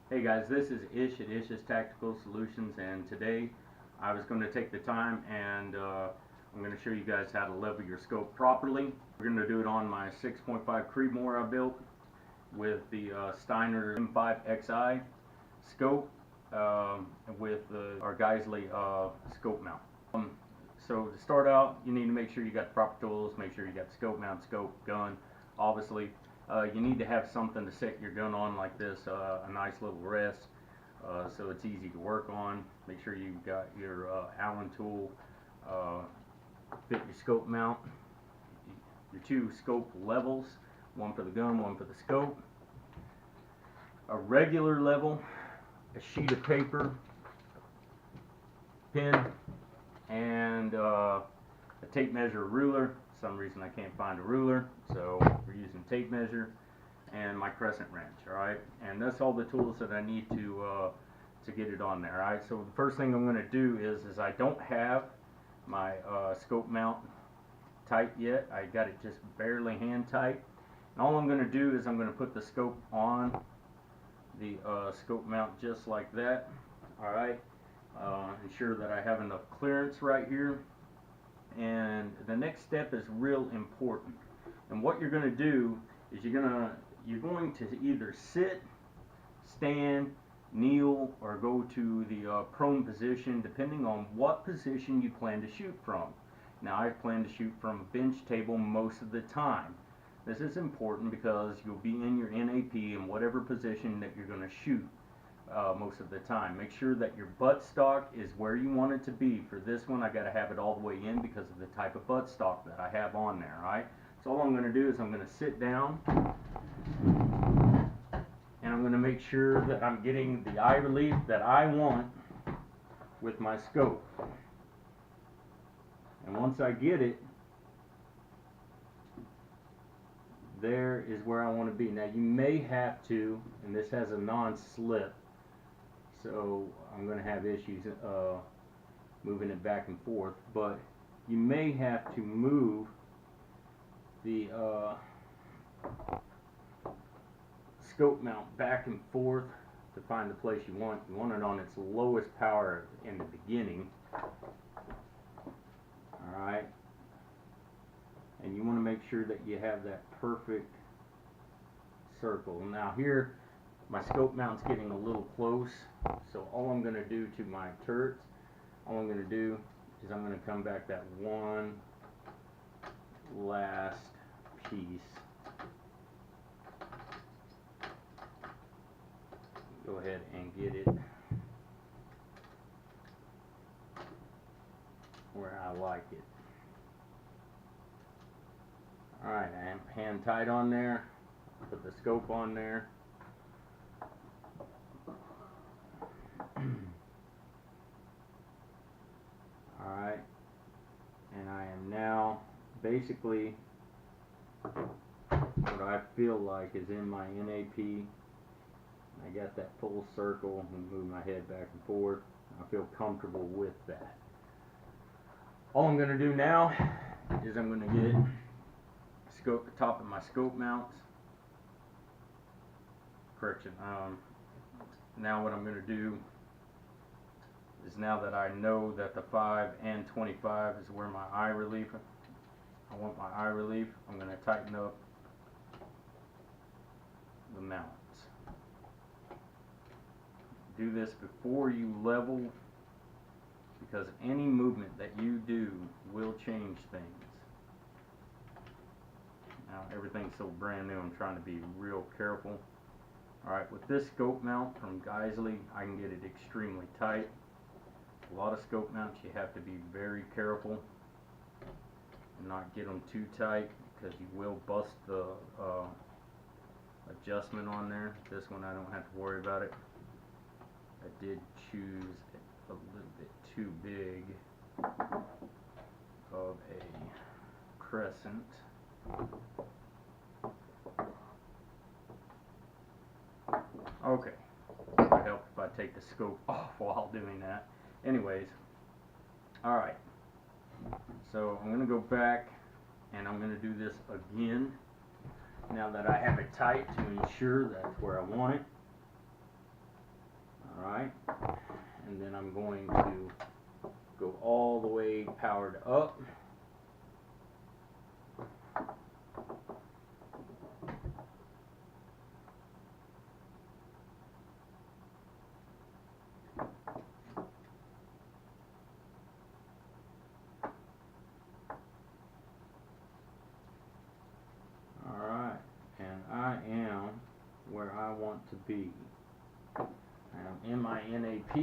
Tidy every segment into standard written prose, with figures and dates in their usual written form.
Hey guys, this is Ish at Ish's Tactical Solutions, and today I was going to take the time and I'm going to show you guys how to level your scope properly. We're going to do it on my 6.5 Creedmoor I built with the Steiner M5XI scope with our Geisley scope mount. So to start out, you need to make sure you got the proper tools, make sure you got the scope mount, scope, gun, obviously. You need to have something to set your gun on like this, a nice little rest, so it's easy to work on. Make sure you've got your Allen tool, fit your scope mount, your two scope levels, one for the gun, one for the scope, a regular level, a sheet of paper, pen, and a tape measure ruler. For some reason I can't find a ruler, so we're using tape measure and my crescent wrench. Alright, and that's all the tools that I need to get it on there. Alright, so the first thing I'm going to do is I don't have my scope mount tight yet. I got it just barely hand tight, and all I'm going to do is I'm going to put the scope on the scope mount just like that. Alright, ensure that I have enough clearance right here. And the next step is real important. And what you're going to do is you're going to either sit, stand, kneel, or go to the prone position, depending on what position you plan to shoot from. Now, I plan to shoot from a bench table most of the time. This is important because you'll be in your NAP in whatever position that you're going to shoot. Most of the time. Make sure that your buttstock is where you want it to be. For this one, I got to have it all the way in because of the type of buttstock that I have on there. Alright, so all I'm going to do is I'm going to sit down and I'm going to make sure that I'm getting the eye relief that I want with my scope. And once I get it, there is where I want to be. Now you may have to, and this has a non-slip, so I'm going to have issues moving it back and forth, but you may have to move the scope mount back and forth to find the place you want. You want it on its lowest power in the beginning. Alright, and you want to make sure that you have that perfect circle. Now here my scope mount's getting a little close, so all I'm going to do to my turrets, all I'm going to do is I'm going to come back that one last piece. Go ahead and get it where I like it. Alright, I am hand tight on there. Put the scope on there. Alright, and I am now basically what I feel like is in my NAP. I got that full circle and move my head back and forth. I feel comfortable with that. All I'm going to do now is I'm going to get scope the top of my scope mounts. Correction. Now what I'm going to do is, now that I know that the 5 and 25 is where my eye relief, I want my eye relief, I'm going to tighten up the mounts. Do this before you level, because any movement that you do will change things. Now everything's so brand new, I'm trying to be real careful. Alright, with this scope mount from Geisley, I can get it extremely tight. A lot of scope mounts you have to be very careful and not get them too tight, because you will bust the adjustment on there. This one I don't have to worry about it. I did choose a little bit too big of a crescent. Okay, it would help if I take the scope off while doing that. Anyways, alright, so I'm going to go back and I'm going to do this again now that I have it tight, to ensure that's where I want it. Alright, and then I'm going to go all the way powered up. Alright, and I am where I want to be. I'm in my NAP.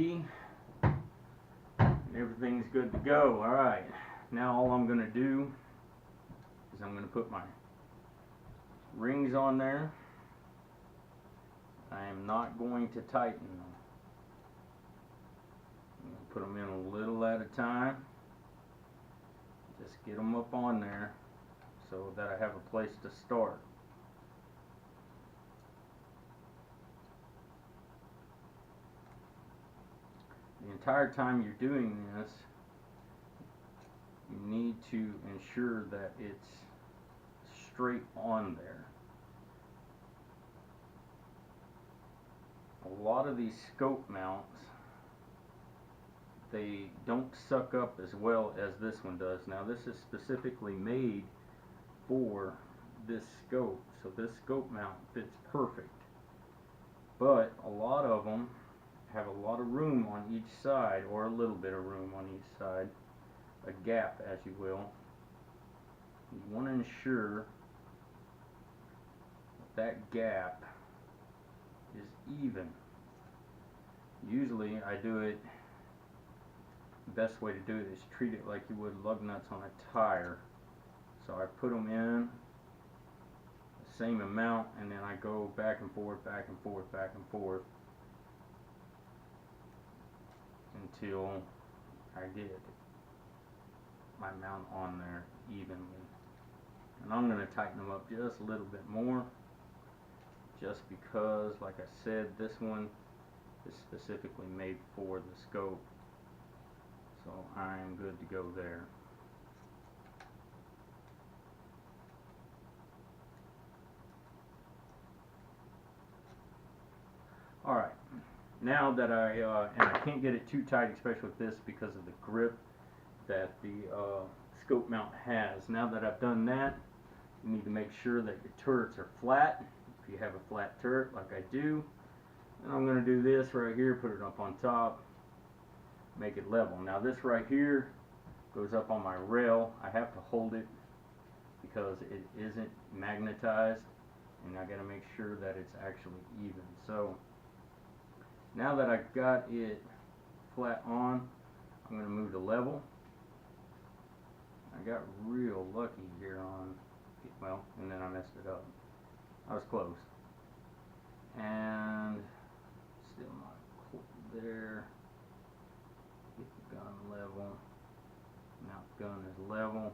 Everything's good to go. Alright, now all I'm going to do is I'm going to put my rings on there. I am not going to tighten them. I'm going to put them in a little at a time. Just get them up on there so that I have a place to start. The entire time you're doing this, you need to ensure that it's straight on there. A lot of these scope mounts, they don't suck up as well as this one does. Now this is specifically made for this scope, so this scope mount fits perfect. But a lot of them have a lot of room on each side, or a little bit of room on each side, a gap as you will. You want to ensure that gap is even. Usually I do it, the best way to do it is treat it like you would lug nuts on a tire. So I put them in the same amount, and then I go back and forth, back and forth, back and forth until I get my mount on there evenly. And I'm going to tighten them up just a little bit more, just because, like I said, this one is specifically made for the scope, so I'm good to go there. Alright, now that and I can't get it too tight, especially with this, because of the grip that the scope mount has. Now that I've done that, you need to make sure that your turrets are flat. If you have a flat turret like I do, and I'm going to do this right here, put it up on top, make it level. Now this right here goes up on my rail. I have to hold it because it isn't magnetized, and I got to make sure that it's actually even. So now that I've got it flat on, I'm going to move to level. I got real lucky here on, well, and then I messed it up. I was close. And still not there. Get the gun level. Now gun is level.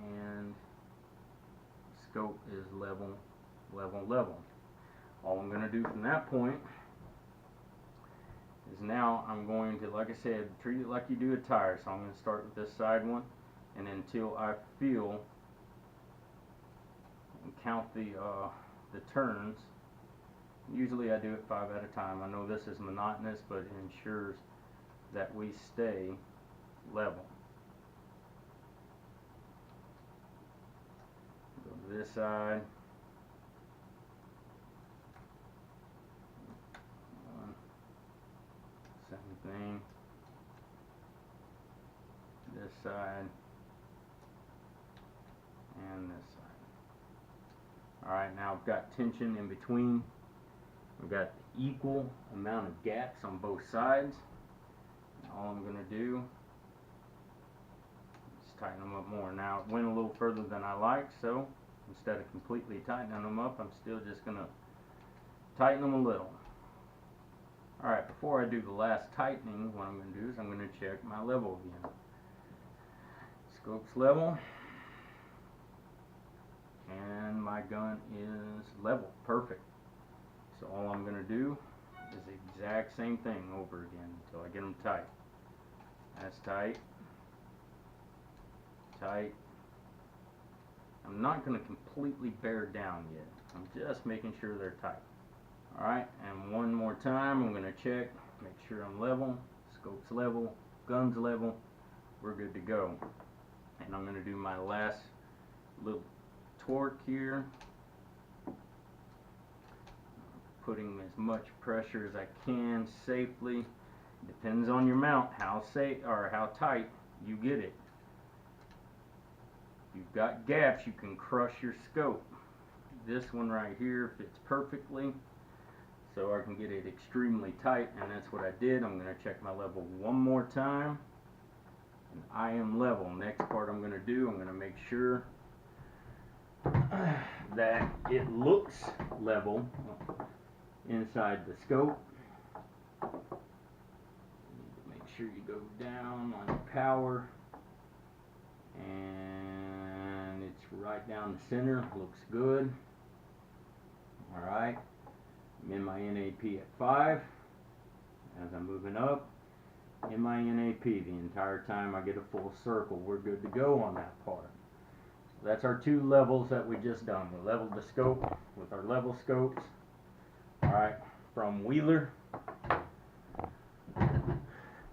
And scope is level, level, level. All I'm going to do from that point is now I'm going to, like I said, treat it like you do a tire. So I'm going to start with this side one, and until I feel and count the turns. Usually I do it 5 at a time. I know this is monotonous, but it ensures that we stay level. Go to this side. Same thing. This side and this side. Alright, now I've got tension in between. We've got equal amount of gaps on both sides. All I'm going to do is tighten them up more. Now it went a little further than I like, so instead of completely tightening them up, I'm still just going to tighten them a little. Alright, before I do the last tightening, what I'm going to do is I'm going to check my level again. Scope's level, and my gun is level, perfect. So all I'm going to do is the exact same thing over again until I get them tight. That's tight. tight. I'm not going to completely bear down yet. I'm just making sure they're tight. Alright, and one more time I'm going to check, make sure I'm level, scope's level, gun's level, we're good to go. And I'm going to do my last little torque here, putting as much pressure as I can safely. Depends on your mount, how safe or how tight you get it. If you've got gaps, you can crush your scope. This one right here fits perfectly, so I can get it extremely tight, and that's what I did. I'm going to check my level one more time, and I am level. Next part I'm going to do, I'm going to make sure that it looks level inside the scope. You need to make sure you go down on your power, and it's right down the center. Looks good. Alright, I'm in my NAP at 5. As I'm moving up, in my NAP the entire time I get a full circle. We're good to go on that part. So that's our 2 levels that we just done. We leveled the scope with our level scopes. Alright, from Wheeler.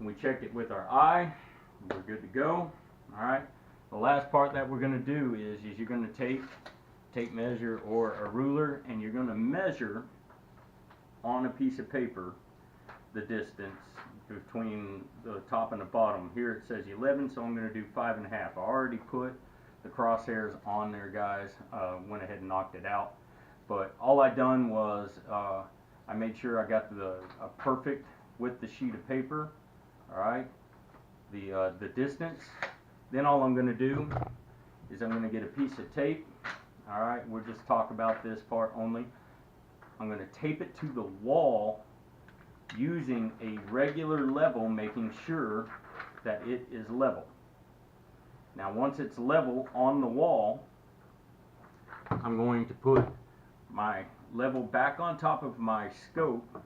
We checked it with our eye. We're good to go. Alright, the last part that we're going to do is you're going to take tape measure or a ruler, and you're going to measure on a piece of paper the distance between the top and the bottom. Here it says 11, so I'm going to do 5.5. I already put the crosshairs on there, guys. Went ahead and knocked it out, but all I done was I made sure I got the perfect with the sheet of paper. Alright, the distance. Then all I'm going to do is I'm going to get a piece of tape. Alright, we'll just talk about this part only. I'm going to tape it to the wall using a regular level, making sure that it is level. Now once it's level on the wall, I'm going to put my level back on top of my scope,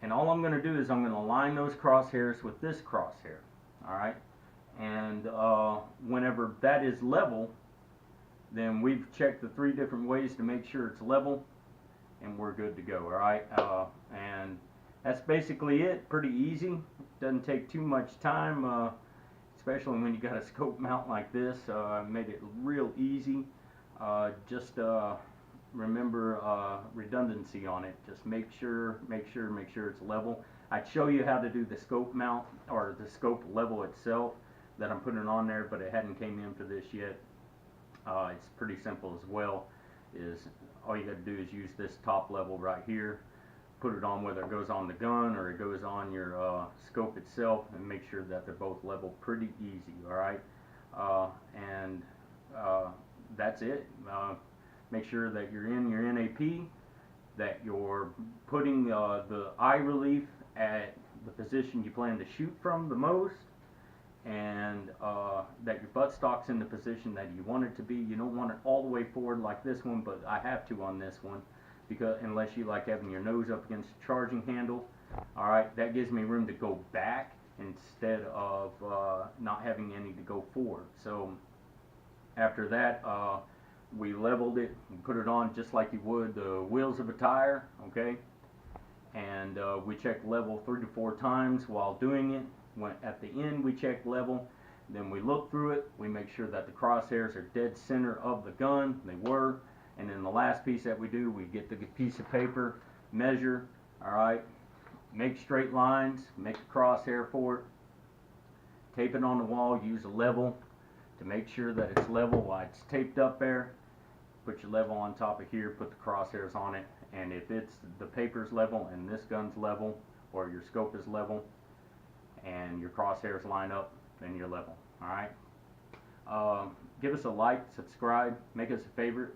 and all I'm going to do is I'm going to align those crosshairs with this crosshair. Alright, and whenever that is level, then we've checked the 3 different ways to make sure it's level, and we're good to go. Alright, and that's basically it. Pretty easy. Doesn't take too much time, especially when you got a scope mount like this. Made it real easy. Just remember redundancy on it. Just make sure it's level. I'd show you how to do the scope mount or the scope level itself that I'm putting on there, but it hadn't came in for this yet. It's pretty simple as well. Is all you got to do is use this top level right here, put it on whether it goes on the gun or it goes on your scope itself, and make sure that they're both level. Pretty easy. Alright, and that's it. Make sure that you're in your NAP, that you're putting the eye relief at the position you plan to shoot from the most, and that your buttstock's in the position that you want it to be. You don't want it all the way forward like this one, but I have to on this one, because unless you like having your nose up against the charging handle. Alright, that gives me room to go back instead of not having any to go forward. So after that, we leveled it and put it on just like you would the wheels of a tire, okay? And we checked level 3 to 4 times while doing it. When at the end we check level, then we look through it, we make sure that the crosshairs are dead center of the gun. They were. And then the last piece that we do, we get the piece of paper, measure, alright, make straight lines, make a crosshair for it, tape it on the wall, use a level to make sure that it's level while it's taped up there. Put your level on top of here, put the crosshairs on it, and if it's the paper's level and this gun's level, or your scope is level, and your crosshairs line up, then you're level. Alright, give us a like, subscribe, make us a favorite.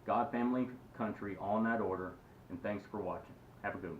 God, family, country, all in that order, and thanks for watching. Have a good one.